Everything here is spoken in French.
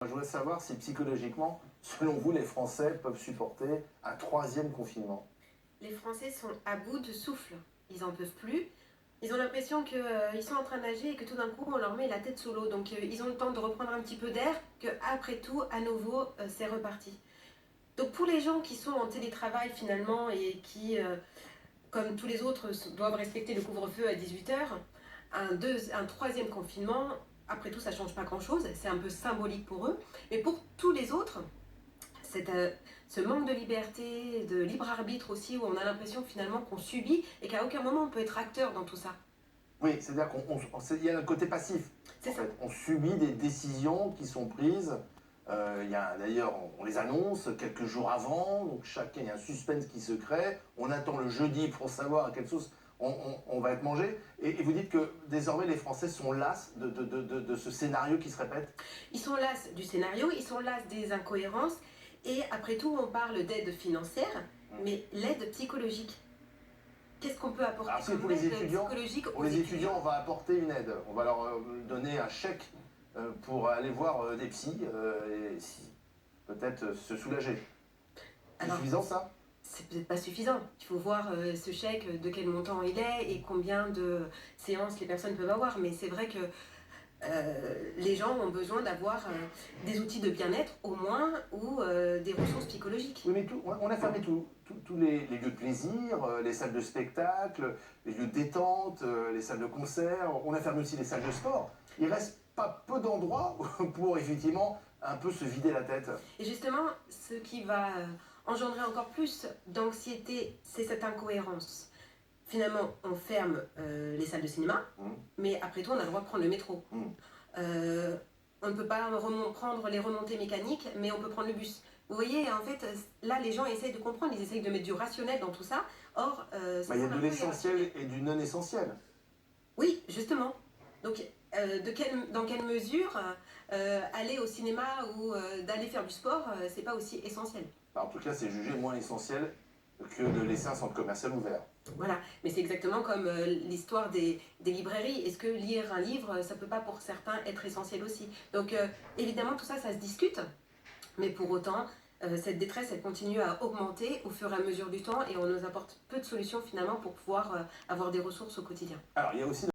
Je voudrais savoir si psychologiquement, selon vous, les Français peuvent supporter un troisième confinement. Les Français sont à bout de souffle. Ils en peuvent plus. Ils ont l'impression qu'ils sont en train de nager et que tout d'un coup on leur met la tête sous l'eau. Donc ils ont le temps de reprendre un petit peu d'air, que après tout, à nouveau, c'est reparti. Donc pour les gens qui sont en télétravail finalement et qui, comme tous les autres, doivent respecter le couvre-feu à 18 h, un troisième confinement, après tout ça change pas grand-chose, c'est un peu symbolique pour eux. Mais pour tous les autres, cette, ce manque de liberté, de libre arbitre aussi, où on a l'impression finalement qu'on subit et qu'à aucun moment on peut être acteur dans tout ça. Oui, c'est-à-dire qu'il y a un côté passif. C'est En ça. fait, on subit des décisions qui sont prises. D'ailleurs, on les annonce quelques jours avant, donc il y a un suspense qui se crée. On attend le jeudi pour savoir à quelle sauce on va être mangé. Et vous dites que désormais les Français sont las de ce scénario qui se répète. Ils sont las du scénario, ils sont las des incohérences, et après tout on parle d'aide financière, mais l'aide psychologique. Qu'est-ce qu'on peut apporter Alors, c'est comme aide psychologique pour aux les étudiants, étudiants? on va apporter une aide. On va leur donner un chèque pour aller voir des psys et peut-être se soulager. C'est Alors, suffisant ça? c'est peut-être pas suffisant. Il faut voir ce chèque, de quel montant il est et combien de séances les personnes peuvent avoir. Mais c'est vrai que les gens ont besoin d'avoir des outils de bien-être au moins, ou des ressources psychologiques. Oui, mais on a fermé tous les lieux de plaisir, les salles de spectacle, les lieux de détente, les salles de concert. On a fermé aussi les salles de sport. Il reste pas peu d'endroits pour effectivement un peu se vider la tête. Et justement, ce qui va engendrer encore plus d'anxiété, c'est cette incohérence. Finalement, on ferme les salles de cinéma, mais après tout, on a le droit de prendre le métro. Euh, on ne peut pas prendre les remontées mécaniques, mais on peut prendre le bus. Vous voyez, en fait, là, les gens essayent de comprendre, ils essayent de mettre du rationnel dans tout ça. Or, ça Il y a semble de un peu l'essentiel irrationnel. et du non essentiel. Oui, justement. Donc, dans quelle mesure aller au cinéma ou d'aller faire du sport, c'est pas aussi essentiel. En tout cas, c'est jugé moins essentiel que de laisser un centre commercial ouvert. Voilà, mais c'est exactement comme l'histoire des librairies. Est-ce que lire un livre, ça peut pas pour certains être essentiel aussi? Donc évidemment, tout ça, ça se discute, mais pour autant, cette détresse, elle continue à augmenter au fur et à mesure du temps, et on nous apporte peu de solutions finalement pour pouvoir avoir des ressources au quotidien. Alors, il y a aussi